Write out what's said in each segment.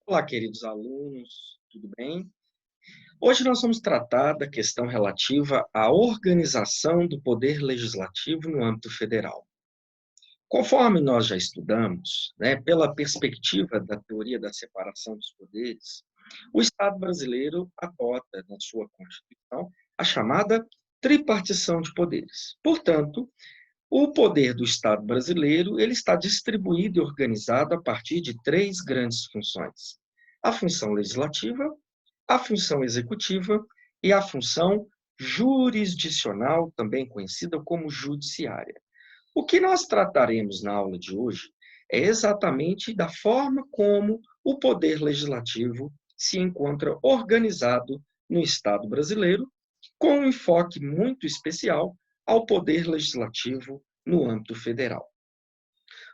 Olá, queridos alunos, tudo bem? Hoje nós vamos tratar da questão relativa à organização do poder legislativo no âmbito federal. Conforme nós já estudamos, pela perspectiva da teoria da separação dos poderes, o Estado brasileiro adota na sua Constituição a chamada tripartição de poderes. Portanto, o poder do Estado brasileiro ele está distribuído e organizado a partir de três grandes funções: a função legislativa, a função executiva e a função jurisdicional, também conhecida como judiciária. O que nós trataremos na aula de hoje é exatamente da forma como o poder legislativo se encontra organizado no Estado brasileiro, com um enfoque muito especial ao poder legislativo no âmbito federal.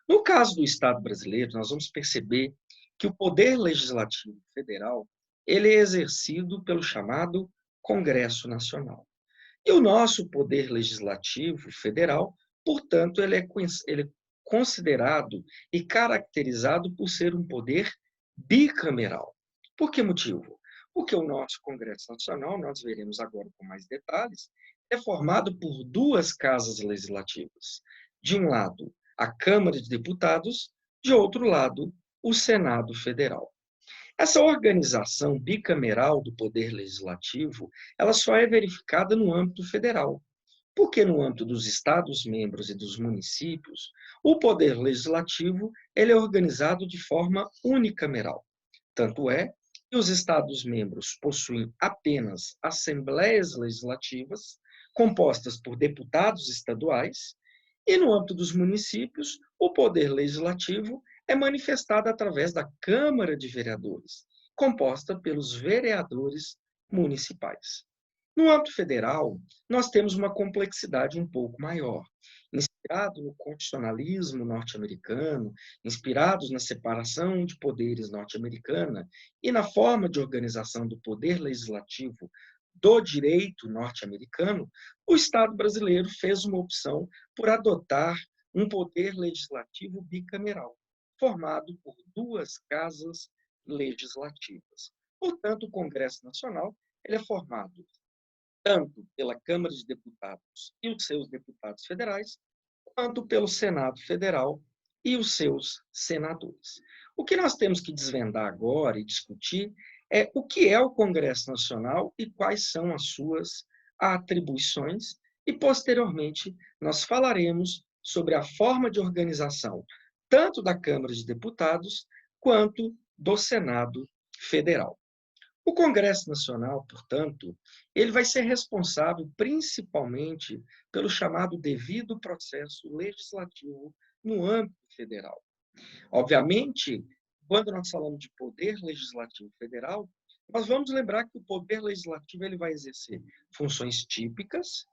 No caso do Estado brasileiro, nós vamos perceber que o poder legislativo federal ele é exercido pelo chamado Congresso Nacional. E o nosso poder legislativo federal, portanto, ele é considerado e caracterizado por ser um poder bicameral. Por que motivo? Porque o nosso Congresso Nacional, nós veremos agora com mais detalhes, é formado por duas casas legislativas. De um lado, a Câmara de Deputados, de outro lado, o Senado Federal. Essa organização bicameral do poder legislativo, ela só é verificada no âmbito federal, porque no âmbito dos estados-membros e dos municípios, o poder legislativo ele é organizado de forma unicameral. Tanto é que os estados-membros possuem apenas assembleias legislativas, compostas por deputados estaduais, e no âmbito dos municípios, o poder legislativo é manifestado através da Câmara de Vereadores, composta pelos vereadores municipais. No âmbito federal, nós temos uma complexidade um pouco maior. Inspirado no constitucionalismo norte-americano, inspirados na separação de poderes norte-americana e na forma de organização do poder legislativo do direito norte-americano, o Estado brasileiro fez uma opção por adotar um poder legislativo bicameral, formado por duas casas legislativas. Portanto, o Congresso Nacional ele é formado tanto pela Câmara de Deputados e os seus deputados federais, quanto pelo Senado Federal e os seus senadores. O que nós temos que desvendar agora e discutir é o que é o Congresso Nacional e quais são as suas atribuições, e, posteriormente, nós falaremos sobre a forma de organização tanto da Câmara de Deputados quanto do Senado Federal. O Congresso Nacional, portanto, ele vai ser responsável principalmente pelo chamado devido processo legislativo no âmbito federal. Obviamente, quando nós falamos de poder legislativo federal, nós vamos lembrar que o poder legislativo ele vai exercer funções típicas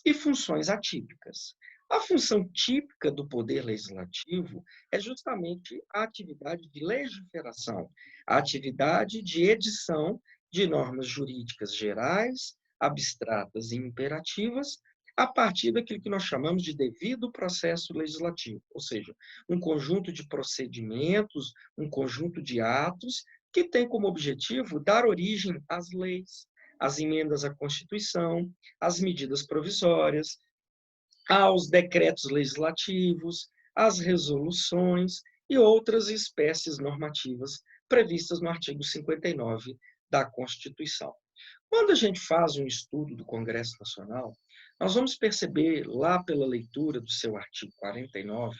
e funções atípicas. A função típica do poder legislativo é justamente a atividade de legiferação, a atividade de edição de normas jurídicas gerais, abstratas e imperativas, a partir daquilo que nós chamamos de devido processo legislativo, ou seja, um conjunto de procedimentos, um conjunto de atos que tem como objetivo dar origem às leis, às emendas à Constituição, às medidas provisórias, aos decretos legislativos, às resoluções e outras espécies normativas previstas no artigo 59 da Constituição. Quando a gente faz um estudo do Congresso Nacional, nós vamos perceber, lá pela leitura do seu artigo 49,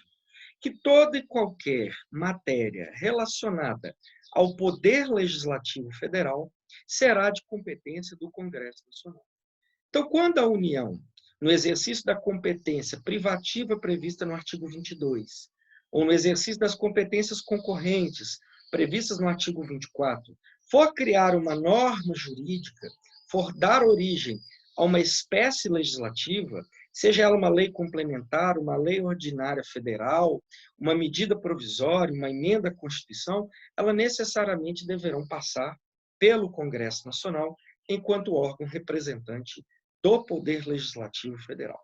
que toda e qualquer matéria relacionada ao Poder Legislativo Federal será de competência do Congresso Nacional. Então, quando a União, no exercício da competência privativa prevista no artigo 22, ou no exercício das competências concorrentes previstas no artigo 24, for criar uma norma jurídica, for dar origem a uma espécie legislativa, seja ela uma lei complementar, uma lei ordinária federal, uma medida provisória, uma emenda à Constituição, elas necessariamente deverão passar pelo Congresso Nacional enquanto órgão representante do Poder Legislativo Federal.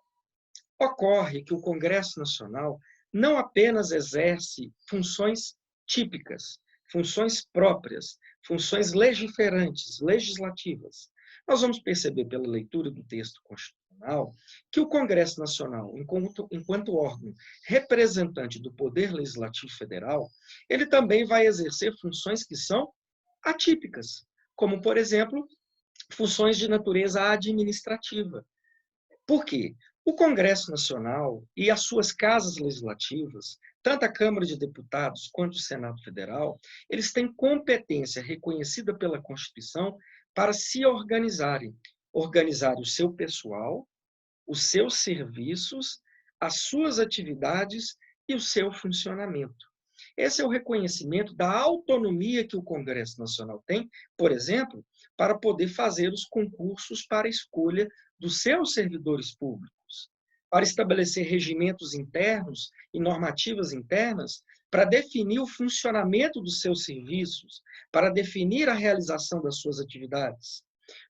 Ocorre que o Congresso Nacional não apenas exerce funções típicas, funções próprias, funções legiferantes, legislativas. Nós vamos perceber pela leitura do texto constitucional que o Congresso Nacional, enquanto órgão representante do Poder Legislativo Federal, ele também vai exercer funções que são atípicas, como, por exemplo, funções de natureza administrativa. Por quê? O Congresso Nacional e as suas casas legislativas, tanto a Câmara de Deputados quanto o Senado Federal, eles têm competência reconhecida pela Constituição para se organizarem, organizar o seu pessoal, os seus serviços, as suas atividades e o seu funcionamento. Esse é o reconhecimento da autonomia que o Congresso Nacional tem, por exemplo, para poder fazer os concursos para a escolha dos seus servidores públicos, para estabelecer regimentos internos e normativas internas para definir o funcionamento dos seus serviços, para definir a realização das suas atividades.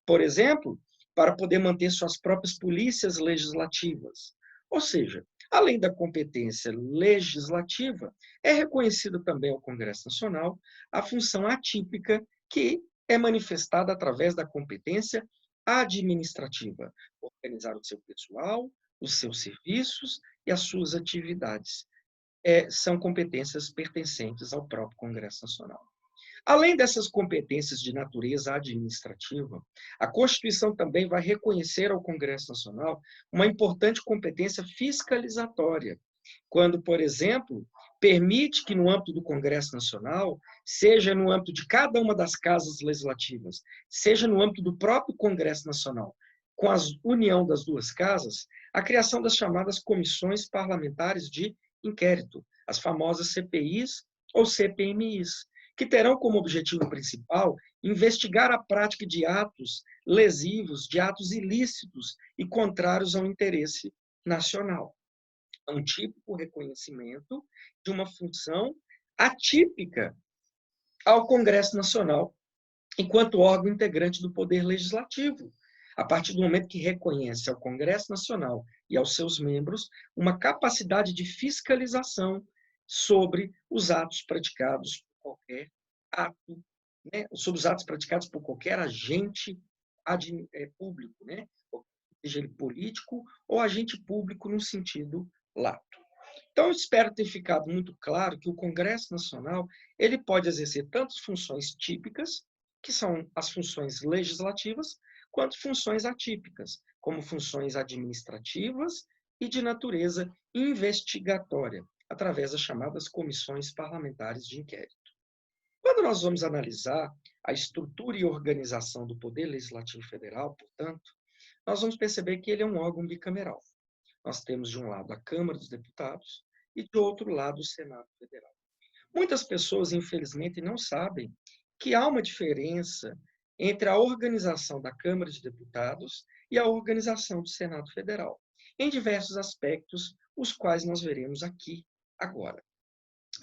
Por exemplo, para poder manter suas próprias polícias legislativas. Ou seja, além da competência legislativa, é reconhecida também ao Congresso Nacional a função atípica que é manifestada através da competência administrativa, organizar o seu pessoal, os seus serviços e as suas atividades. São competências pertencentes ao próprio Congresso Nacional. Além dessas competências de natureza administrativa, a Constituição também vai reconhecer ao Congresso Nacional uma importante competência fiscalizatória, quando, por exemplo, permite que, no âmbito do Congresso Nacional, seja no âmbito de cada uma das casas legislativas, seja no âmbito do próprio Congresso Nacional, com a união das duas casas, a criação das chamadas comissões parlamentares de inquérito, as famosas CPIs ou CPMIs, que terão como objetivo principal investigar a prática de atos lesivos, de atos ilícitos e contrários ao interesse nacional. É um típico reconhecimento de uma função atípica ao Congresso Nacional, enquanto órgão integrante do Poder Legislativo, a partir do momento que reconhece ao Congresso Nacional e aos seus membros uma capacidade de fiscalização sobre os atos praticados por qualquer ato, sobre os atos praticados por qualquer agente público, seja ele político ou agente público no sentido lato. Então, eu espero ter ficado muito claro que o Congresso Nacional ele pode exercer tanto funções típicas, que são as funções legislativas, quanto funções atípicas, como funções administrativas e de natureza investigatória, através das chamadas comissões parlamentares de inquérito. Quando nós vamos analisar a estrutura e organização do Poder Legislativo Federal, portanto, nós vamos perceber que ele é um órgão bicameral. Nós temos, de um lado, a Câmara dos Deputados e, de outro lado, o Senado Federal. Muitas pessoas, infelizmente, não sabem que há uma diferença entre a organização da Câmara de Deputados e a organização do Senado Federal, em diversos aspectos, os quais nós veremos aqui agora.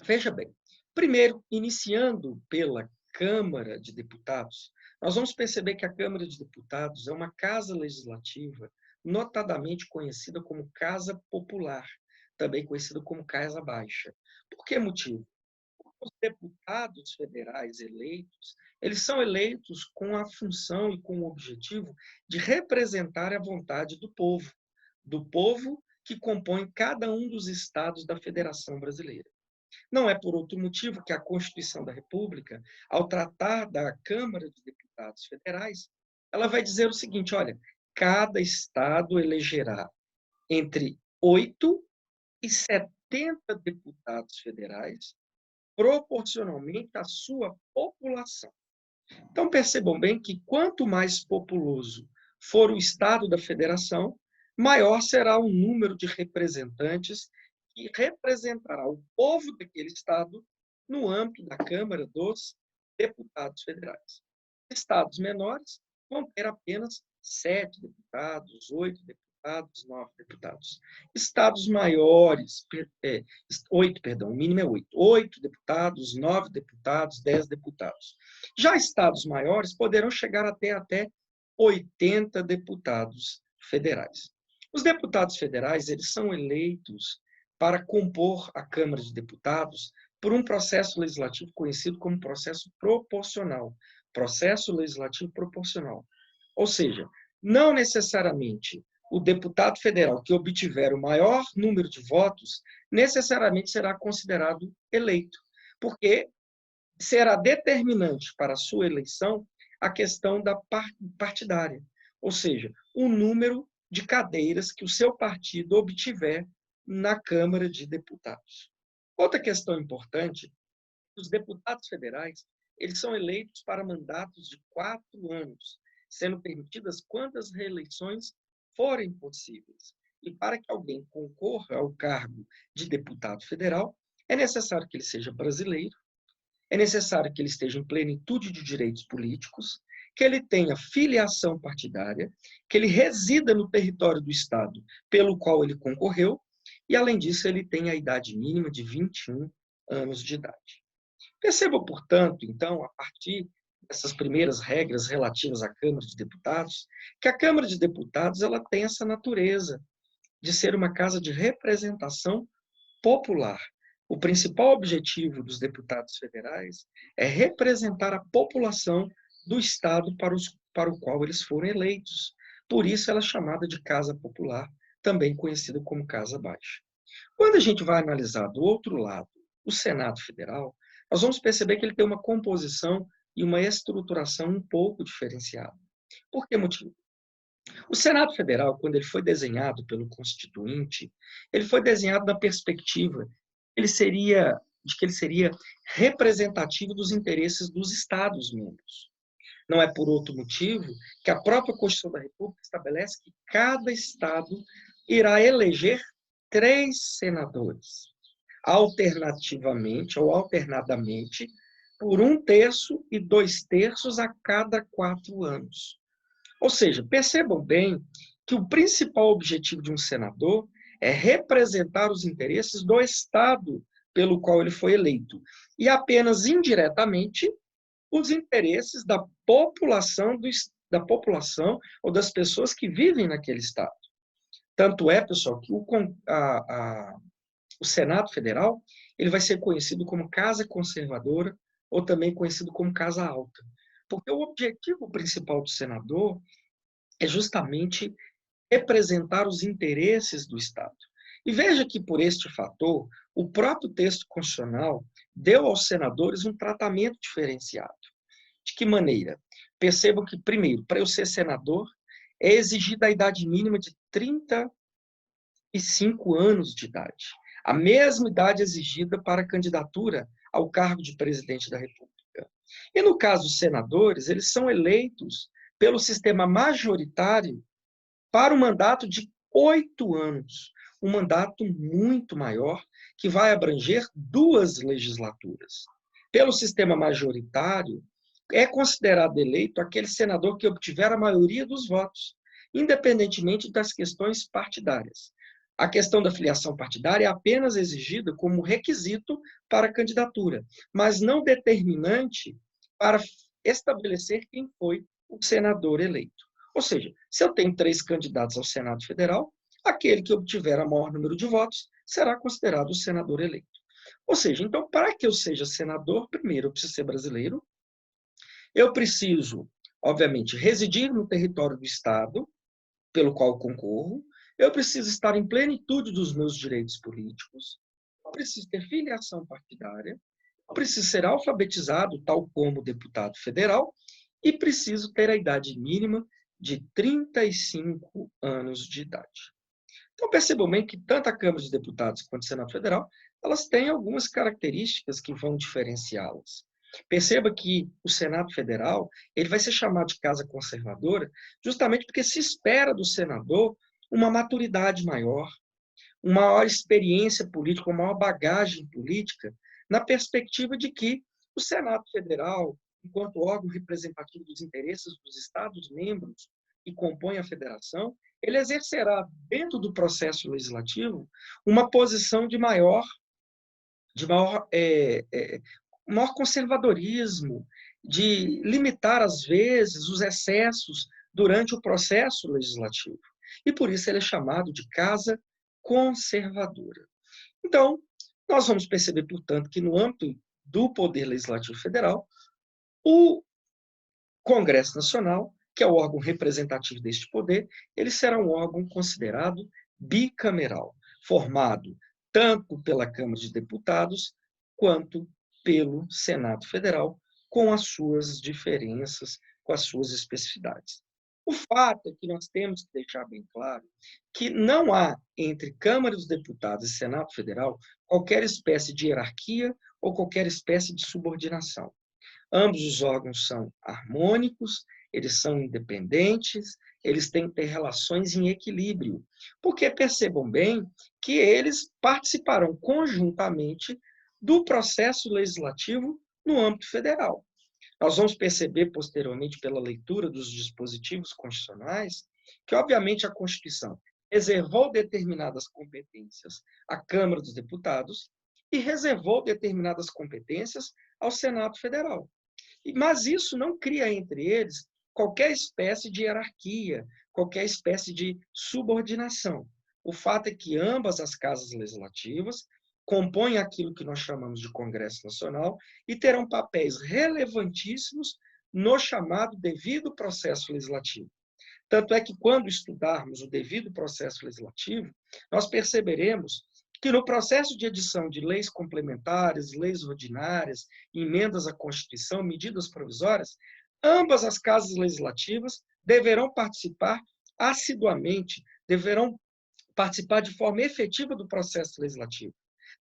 Veja bem, primeiro, iniciando pela Câmara de Deputados, nós vamos perceber que a Câmara de Deputados é uma casa legislativa notadamente conhecida como Casa Popular, também conhecida como Casa Baixa. Por que motivo? Os deputados federais eleitos, eles são eleitos com a função e com o objetivo de representar a vontade do povo que compõe cada um dos estados da Federação Brasileira. Não é por outro motivo que a Constituição da República, ao tratar da Câmara de Deputados Federais, ela vai dizer o seguinte, olha, cada estado elegerá entre 8 e 70 deputados federais, proporcionalmente à sua população. Então, percebam bem que quanto mais populoso for o estado da federação, maior será o número de representantes que representará o povo daquele estado no âmbito da Câmara dos Deputados Federais. Estados menores vão ter apenas 7 deputados, 8 deputados, 9 deputados. Estados maiores, 8, perdão, o mínimo é 8. 8 deputados, 9 deputados, 10 deputados. Já estados maiores poderão chegar até 80 deputados federais. Os deputados federais, eles são eleitos para compor a Câmara de Deputados por um processo legislativo conhecido como processo proporcional. Processo legislativo proporcional. Ou seja, não necessariamente o deputado federal que obtiver o maior número de votos necessariamente será considerado eleito, porque será determinante para a sua eleição a questão da partidária, ou seja, o número de cadeiras que o seu partido obtiver na Câmara de Deputados. Outra questão importante, os deputados federais, eles são eleitos para mandatos de 4 anos, sendo permitidas quantas reeleições forem possíveis. E para que alguém concorra ao cargo de deputado federal, é necessário que ele seja brasileiro, é necessário que ele esteja em plenitude de direitos políticos, que ele tenha filiação partidária, que ele resida no território do Estado pelo qual ele concorreu, e, além disso, ele tenha a idade mínima de 21 anos de idade. Perceba, portanto, então, a partir dessas primeiras regras relativas à Câmara de Deputados, que a Câmara de Deputados ela tem essa natureza de ser uma casa de representação popular. O principal objetivo dos deputados federais é representar a população do Estado para o qual eles foram eleitos. Por isso ela é chamada de Casa Popular, também conhecida como Casa Baixa. Quando a gente vai analisar do outro lado o Senado Federal, nós vamos perceber que ele tem uma composição e uma estruturação um pouco diferenciada. Por que motivo? O Senado Federal, quando ele foi desenhado pelo Constituinte, ele foi desenhado na perspectiva de que ele seria representativo dos interesses dos Estados-membros. Não é por outro motivo que a própria Constituição da República estabelece que cada Estado irá eleger 3 senadores, alternativamente ou alternadamente, por 1/3 e 2/3 a cada 4 anos. Ou seja, percebam bem que o principal objetivo de um senador é representar os interesses do Estado pelo qual ele foi eleito, e apenas indiretamente os interesses da população, ou das pessoas que vivem naquele Estado. Tanto é, pessoal, que o Senado Federal ele vai ser conhecido como Casa Conservadora, ou também conhecido como Casa Alta, porque o objetivo principal do senador é justamente representar os interesses do Estado. E veja que, por este fator, o próprio texto constitucional deu aos senadores um tratamento diferenciado. De que maneira? Percebam que, primeiro, para eu ser senador, é exigida a idade mínima de 35 anos de idade. A mesma idade exigida para a candidatura ao cargo de presidente da República. E no caso dos senadores, eles são eleitos pelo sistema majoritário para um mandato de 8 anos, um mandato muito maior, que vai abranger 2 legislaturas. Pelo sistema majoritário, é considerado eleito aquele senador que obtiver a maioria dos votos, independentemente das questões partidárias. A questão da filiação partidária é apenas exigida como requisito para a candidatura, mas não determinante para estabelecer quem foi o senador eleito. Ou seja, se eu tenho 3 candidatos ao Senado Federal, aquele que obtiver o maior número de votos será considerado o senador eleito. Ou seja, então, para que eu seja senador, primeiro eu preciso ser brasileiro, eu preciso, obviamente, residir no território do Estado pelo qual concorro, eu preciso estar em plenitude dos meus direitos políticos, eu preciso ter filiação partidária, eu preciso ser alfabetizado, tal como deputado federal, e preciso ter a idade mínima de 35 anos de idade. Então, percebam bem que tanto a Câmara de Deputados quanto o Senado Federal, elas têm algumas características que vão diferenciá-las. Perceba que o Senado Federal ele vai ser chamado de Casa Conservadora justamente porque se espera do senador uma maturidade maior, uma maior experiência política, uma maior bagagem política, na perspectiva de que o Senado Federal, enquanto órgão representativo dos interesses dos Estados-membros que compõem a federação, ele exercerá, dentro do processo legislativo, uma posição de maior conservadorismo, de limitar, às vezes, os excessos durante o processo legislativo. E, por isso, ele é chamado de Casa Conservadora. Então, Nós vamos perceber, portanto, que no âmbito do Poder Legislativo Federal, o Congresso Nacional, que é o órgão representativo deste poder, ele será um órgão considerado bicameral, formado tanto pela Câmara de Deputados quanto pelo Senado Federal, com as suas diferenças, com as suas especificidades. O fato é que nós temos que deixar bem claro que não há entre Câmara dos Deputados e Senado Federal qualquer espécie de hierarquia ou qualquer espécie de subordinação. Ambos os órgãos são harmônicos, eles são independentes, eles têm que ter relações em equilíbrio, porque percebam bem que eles participarão conjuntamente do processo legislativo no âmbito federal. Nós vamos perceber posteriormente, pela leitura dos dispositivos constitucionais, que, obviamente, a Constituição reservou determinadas competências à Câmara dos Deputados e reservou determinadas competências ao Senado Federal. Mas isso não cria entre eles qualquer espécie de hierarquia, qualquer espécie de subordinação. O fato é que ambas as casas legislativas compõem aquilo que nós chamamos de Congresso Nacional e terão papéis relevantíssimos no chamado devido processo legislativo. Tanto é que, quando estudarmos o devido processo legislativo, nós perceberemos que no processo de edição de leis complementares, leis ordinárias, emendas à Constituição, medidas provisórias, ambas as casas legislativas deverão participar assiduamente, deverão participar de forma efetiva do processo legislativo.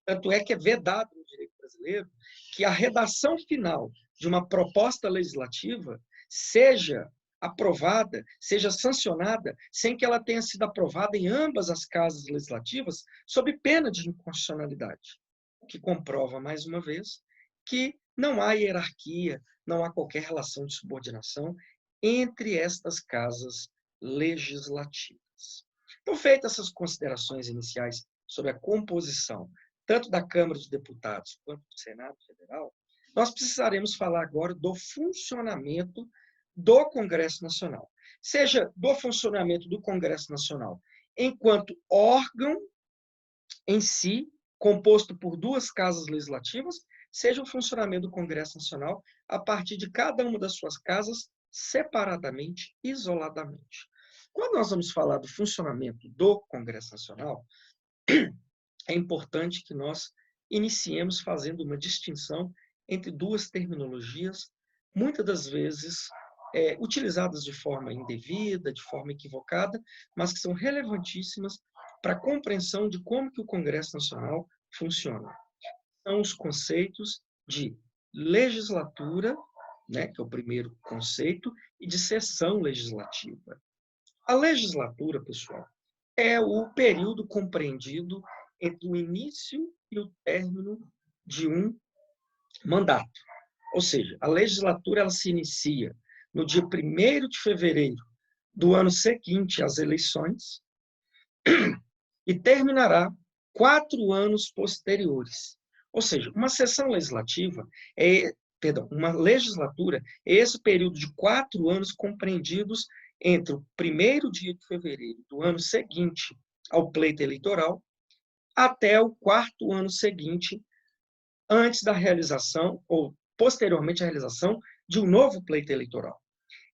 Tanto é que é vedado no direito brasileiro que a redação final de uma proposta legislativa seja aprovada, seja sancionada, sem que ela tenha sido aprovada em ambas as casas legislativas, sob pena de inconstitucionalidade. O que comprova, mais uma vez, que não há hierarquia, não há qualquer relação de subordinação entre estas casas legislativas. Então, feitas essas considerações iniciais sobre a composição tanto da Câmara dos Deputados quanto do Senado Federal, nós precisaremos falar agora do funcionamento do Congresso Nacional. Seja do funcionamento do Congresso Nacional enquanto órgão em si, composto por duas casas legislativas, seja o funcionamento do Congresso Nacional a partir de cada uma das suas casas, separadamente, isoladamente. Quando nós vamos falar do funcionamento do Congresso Nacional, é importante que nós iniciemos fazendo uma distinção entre duas terminologias, muitas das vezes utilizadas de forma indevida, de forma equivocada, mas que são relevantíssimas para a compreensão de como que o Congresso Nacional funciona. São os conceitos de legislatura, né, que é o primeiro conceito, e de sessão legislativa. A legislatura, pessoal, é o período compreendido entre o início e o término de um mandato. Ou seja, a legislatura ela se inicia no dia 1º de fevereiro do ano seguinte às eleições e terminará 4 anos posteriores. Ou seja, uma sessão legislativa uma legislatura é esse período de 4 anos compreendidos entre o 1º dia de fevereiro do ano seguinte ao pleito eleitoral até o 4º ano seguinte, antes da realização, ou posteriormente à realização, de um novo pleito eleitoral.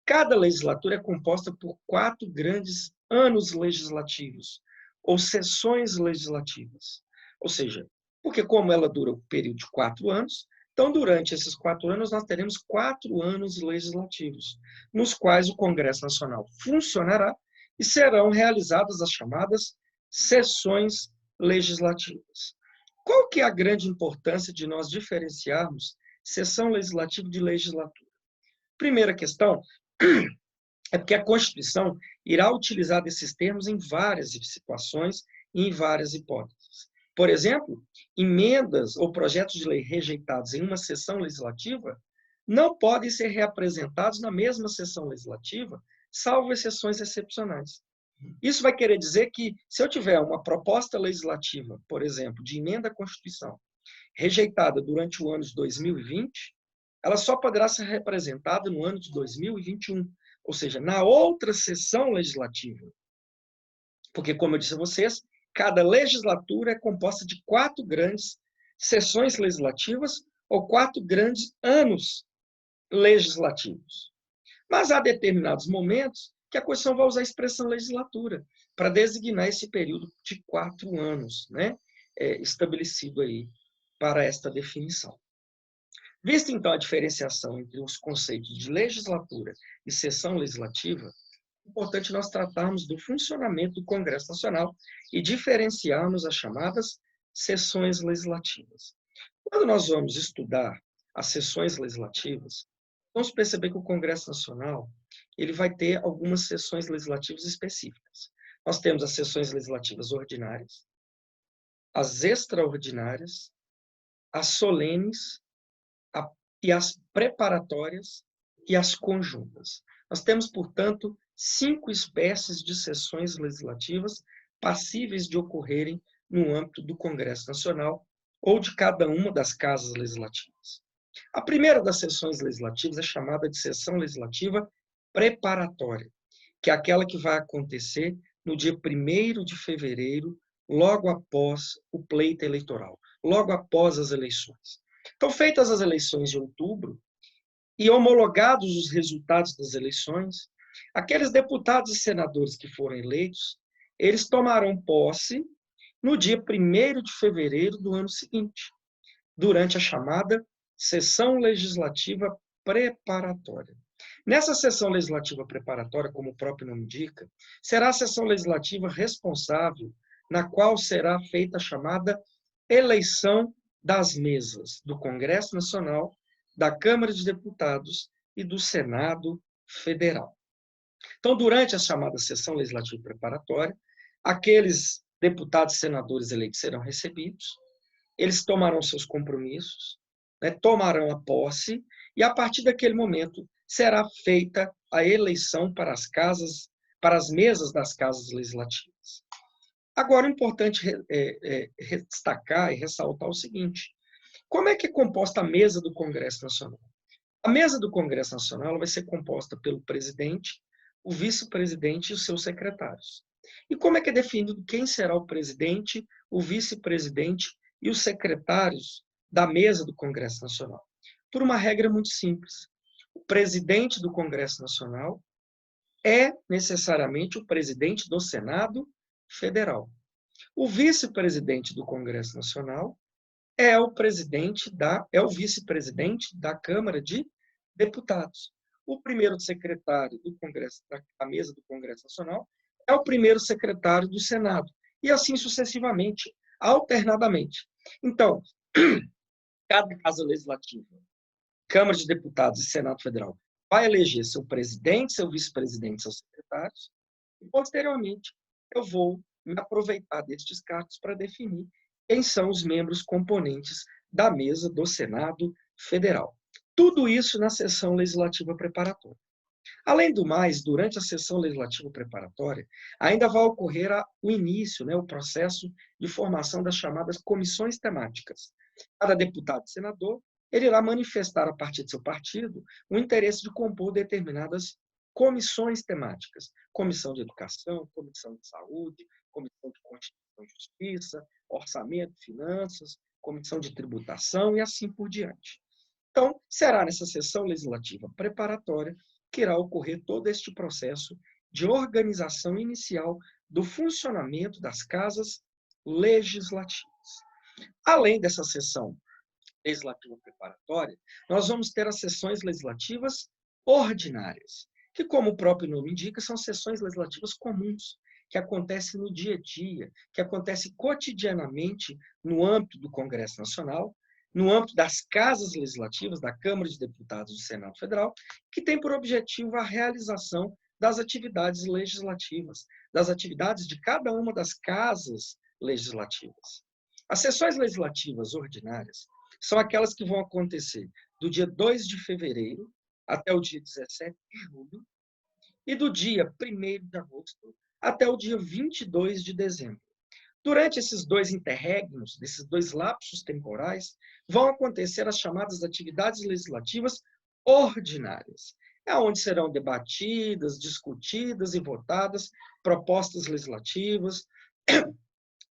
Cada legislatura é composta por 4 grandes anos legislativos, ou sessões legislativas. Ou seja, porque como ela dura o período de 4 anos, então, durante esses 4 anos, nós teremos 4 anos legislativos, nos quais o Congresso Nacional funcionará e serão realizadas as chamadas sessões legislativas. Qual que é a grande importância de nós diferenciarmos sessão legislativa de legislatura? Primeira questão é porque a Constituição irá utilizar desses termos em várias situações e em várias hipóteses. Por exemplo, emendas ou projetos de lei rejeitados em uma sessão legislativa não podem ser reapresentados na mesma sessão legislativa, salvo exceções excepcionais. Isso vai querer dizer que, se eu tiver uma proposta legislativa, por exemplo, de emenda à Constituição, rejeitada durante o ano de 2020, ela só poderá ser representada no ano de 2021, ou seja, na outra sessão legislativa. Porque, como eu disse a vocês, cada legislatura é composta de 4 grandes sessões legislativas ou 4 grandes anos legislativos. Mas há determinados momentos que a Constituição vai usar a expressão legislatura para designar esse período de 4 anos, né, estabelecido aí para esta definição. Vista, então, a diferenciação entre os conceitos de legislatura e sessão legislativa, é importante nós tratarmos do funcionamento do Congresso Nacional e diferenciarmos as chamadas sessões legislativas. Quando nós vamos estudar as sessões legislativas, vamos perceber que o Congresso Nacional ele vai ter algumas sessões legislativas específicas. Nós temos as sessões legislativas ordinárias, as extraordinárias, as solenes e as preparatórias e as conjuntas. Nós temos, portanto, 5 espécies de sessões legislativas passíveis de ocorrerem no âmbito do Congresso Nacional ou de cada uma das casas legislativas. A primeira das sessões legislativas é chamada de sessão legislativa preparatória, que é aquela que vai acontecer no dia 1º de fevereiro, logo após o pleito eleitoral, logo após as eleições. Então, feitas as eleições de outubro e homologados os resultados das eleições, aqueles deputados e senadores que foram eleitos, eles tomarão posse no dia 1º de fevereiro do ano seguinte, durante a chamada sessão legislativa preparatória. Nessa sessão legislativa preparatória, como o próprio nome indica, será a sessão legislativa responsável, na qual será feita a chamada eleição das mesas do Congresso Nacional, da Câmara de Deputados e do Senado Federal. Então, durante a chamada sessão legislativa preparatória, aqueles deputados e senadores eleitos serão recebidos, eles tomarão seus compromissos, né, tomarão a posse, e a partir daquele momento será feita a eleição para as mesas das casas legislativas. Agora, é importante destacar e ressaltar o seguinte: como é que é composta a mesa do Congresso Nacional? A mesa do Congresso Nacional vai ser composta pelo presidente, o vice-presidente e os seus secretários. E como é que é definido quem será o presidente, o vice-presidente e os secretários da mesa do Congresso Nacional? Por uma regra muito simples. O presidente do Congresso Nacional é necessariamente o presidente do Senado Federal. O vice-presidente do Congresso Nacional é o vice-presidente da Câmara de Deputados. O primeiro secretário do Congresso, da mesa do Congresso Nacional, é o primeiro secretário do Senado, e assim sucessivamente, alternadamente. Então, cada casa legislativa, Câmara de Deputados e Senado Federal, vai eleger seu presidente, seu vice-presidente, seus secretários, e, posteriormente, eu vou me aproveitar destes cargos para definir quem são os membros componentes da mesa do Senado Federal. Tudo isso na sessão legislativa preparatória. Além do mais, durante a sessão legislativa preparatória, ainda vai ocorrer o início, o processo de formação das chamadas comissões temáticas. Cada deputado e senador ele irá manifestar, a partir de seu partido, o interesse de compor determinadas comissões temáticas. Comissão de Educação, Comissão de Saúde, Comissão de Constituição e Justiça, Orçamento, Finanças, Comissão de Tributação e assim por diante. Então, será nessa sessão legislativa preparatória que irá ocorrer todo este processo de organização inicial do funcionamento das casas legislativas. Além dessa sessão legislativa preparatória, nós vamos ter as sessões legislativas ordinárias, que, como o próprio nome indica, são sessões legislativas comuns, que acontecem no dia a dia, que acontecem cotidianamente no âmbito do Congresso Nacional, no âmbito das casas legislativas, da Câmara de Deputados e do Senado Federal, que tem por objetivo a realização das atividades legislativas, das atividades de cada uma das casas legislativas. As sessões legislativas ordinárias são aquelas que vão acontecer do dia 2 de fevereiro até o dia 17 de julho e do dia 1º de agosto até o dia 22 de dezembro. Durante esses dois interregnos, desses dois lapsos temporais, vão acontecer as chamadas atividades legislativas ordinárias. É onde serão debatidas, discutidas e votadas propostas legislativas,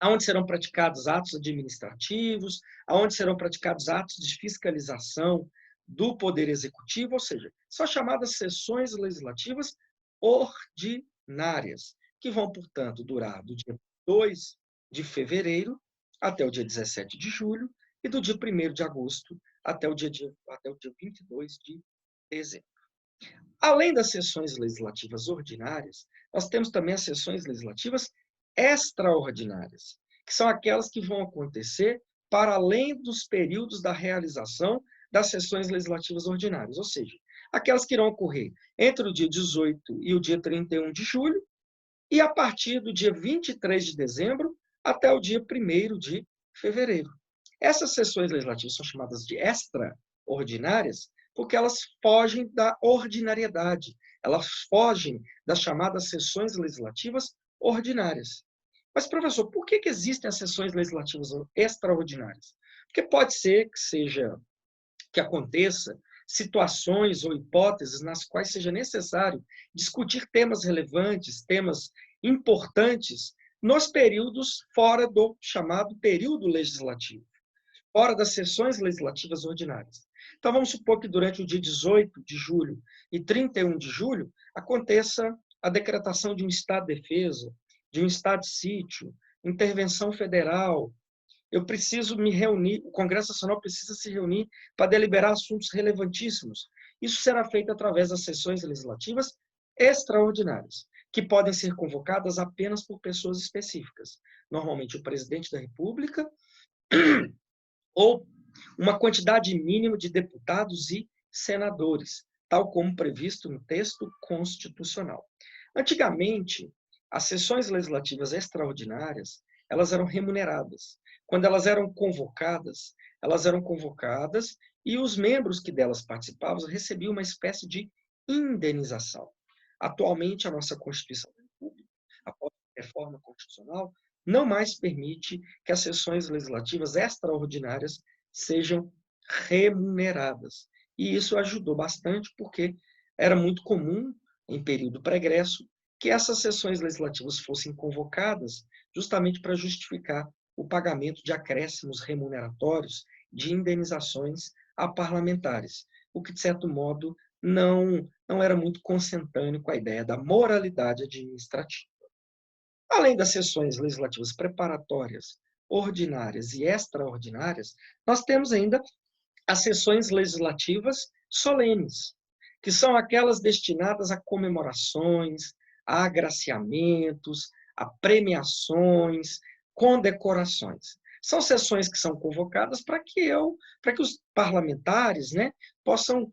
onde serão praticados atos administrativos, onde serão praticados atos de fiscalização do Poder Executivo, ou seja, são chamadas sessões legislativas ordinárias, que vão, portanto, durar do dia 2 de fevereiro até o dia 17 de julho e do dia 1º de agosto até o dia 22 de dezembro. Além das sessões legislativas ordinárias, nós temos também as sessões legislativas extraordinárias, que são aquelas que vão acontecer para além dos períodos da realização das sessões legislativas ordinárias, ou seja, aquelas que irão ocorrer entre o dia 18 e o dia 31 de julho, e a partir do dia 23 de dezembro até o dia 1º de fevereiro. Essas sessões legislativas são chamadas de extraordinárias porque elas fogem da ordinariedade, elas fogem das chamadas sessões legislativas ordinárias. Mas, professor, por que existem as sessões legislativas extraordinárias? Porque pode ser que aconteça situações ou hipóteses nas quais seja necessário discutir temas relevantes, temas importantes, nos períodos fora do chamado período legislativo, fora das sessões legislativas ordinárias. Então, vamos supor que durante o dia 18 de julho e 31 de julho aconteça a decretação de um estado de defesa, de um estado de sítio, intervenção federal. Eu preciso me reunir, o Congresso Nacional precisa se reunir para deliberar assuntos relevantíssimos. Isso será feito através das sessões legislativas extraordinárias, que podem ser convocadas apenas por pessoas específicas, normalmente o presidente da República ou uma quantidade mínima de deputados e senadores, tal como previsto no texto constitucional. Antigamente, as sessões legislativas extraordinárias, elas eram remuneradas. Quando elas eram convocadas e os membros que delas participavam recebiam uma espécie de indenização. Atualmente, a nossa Constituição da República, após a reforma constitucional, não mais permite que as sessões legislativas extraordinárias sejam remuneradas. E isso ajudou bastante, porque era muito comum, em período pregresso, que essas sessões legislativas fossem convocadas justamente para justificar o pagamento de acréscimos remuneratórios, de indenizações a parlamentares, o que, de certo modo, não era muito consentâneo com a ideia da moralidade administrativa. Além das sessões legislativas preparatórias, ordinárias e extraordinárias, nós temos ainda as sessões legislativas solenes, que são aquelas destinadas a comemorações, a agraciamentos, a premiações, condecorações. São sessões que são convocadas para que os parlamentares, né, possam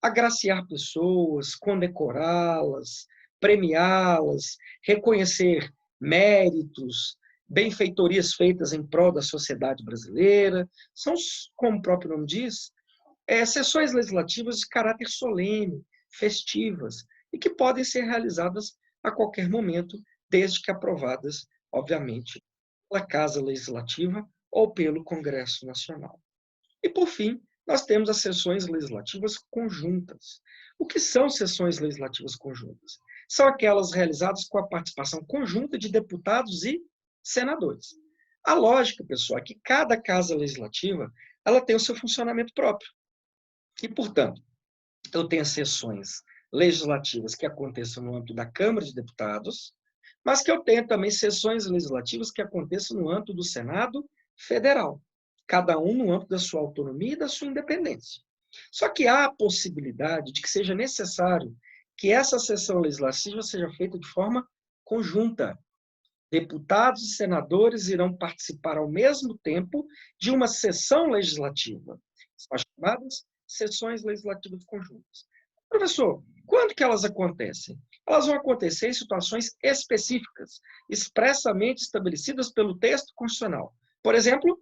agraciar pessoas, condecorá-las, premiá-las, reconhecer méritos, benfeitorias feitas em prol da sociedade brasileira. São, como o próprio nome diz, sessões legislativas de caráter solene, festivas, e que podem ser realizadas a qualquer momento, desde que aprovadas, obviamente, pela Casa Legislativa ou pelo Congresso Nacional. E, por fim, nós temos as sessões legislativas conjuntas. O que são sessões legislativas conjuntas? São aquelas realizadas com a participação conjunta de deputados e senadores. A lógica, pessoal, é que cada casa legislativa ela tem o seu funcionamento próprio. E, portanto, eu tenho sessões legislativas que aconteçam no âmbito da Câmara de Deputados, mas que eu tenho também sessões legislativas que aconteçam no âmbito do Senado Federal, cada um no âmbito da sua autonomia e da sua independência. Só que há a possibilidade de que seja necessário que essa sessão legislativa seja feita de forma conjunta. Deputados e senadores irão participar ao mesmo tempo de uma sessão legislativa. São as chamadas sessões legislativas conjuntas. Professor, quando que elas acontecem? Elas vão acontecer em situações específicas, expressamente estabelecidas pelo texto constitucional. Por exemplo,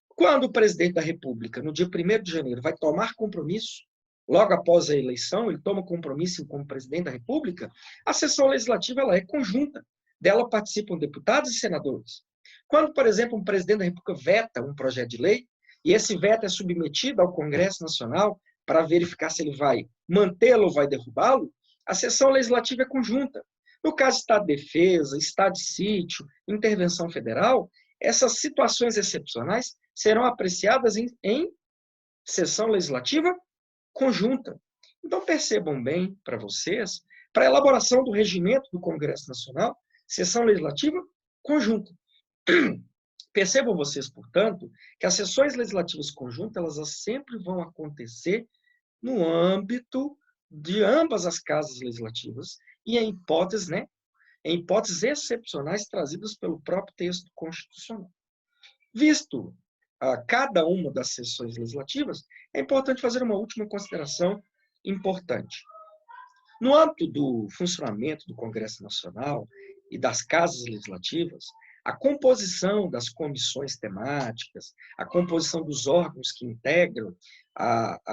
quando o presidente da República, no dia 1º de janeiro, vai tomar compromisso, logo após a eleição, ele toma compromisso como presidente da República, a sessão legislativa ela é conjunta. Dela participam deputados e senadores. Quando, por exemplo, um presidente da República veta um projeto de lei, e esse veto é submetido ao Congresso Nacional para verificar se ele vai mantê-lo ou vai derrubá-lo, a sessão legislativa é conjunta, No caso de estado de defesa, estado de sítio, intervenção federal, essas situações excepcionais serão apreciadas em sessão legislativa conjunta. Então, percebam bem para vocês, para a elaboração do regimento do Congresso Nacional, sessão legislativa conjunta. Percebam vocês, portanto, que as sessões legislativas conjuntas elas sempre vão acontecer no âmbito de ambas as casas legislativas e em hipóteses, em hipóteses excepcionais trazidas pelo próprio texto constitucional. Visto cada uma das sessões legislativas, é importante fazer uma última consideração importante. No âmbito do funcionamento do Congresso Nacional e das casas legislativas, a composição das comissões temáticas, a composição dos órgãos que integram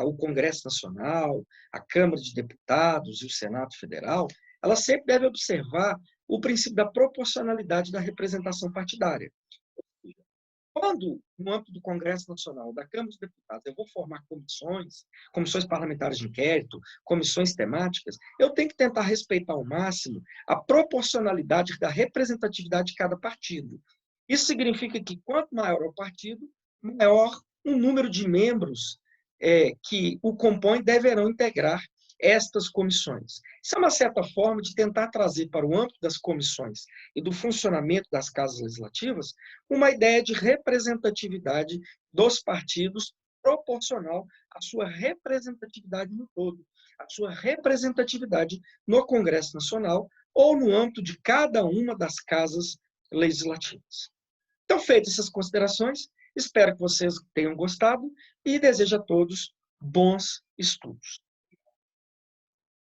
o Congresso Nacional, a Câmara de Deputados e o Senado Federal, ela sempre deve observar o princípio da proporcionalidade da representação partidária. Quando, no âmbito do Congresso Nacional, da Câmara dos Deputados, eu vou formar comissões parlamentares de inquérito, comissões temáticas, eu tenho que tentar respeitar ao máximo a proporcionalidade da representatividade de cada partido. Isso significa que, quanto maior o partido, maior o número de membros que o compõem deverão integrar estas comissões. Isso é uma certa forma de tentar trazer para o âmbito das comissões e do funcionamento das casas legislativas uma ideia de representatividade dos partidos proporcional à sua representatividade no todo, à sua representatividade no Congresso Nacional ou no âmbito de cada uma das casas legislativas. Então, feitas essas considerações, espero que vocês tenham gostado e desejo a todos bons estudos.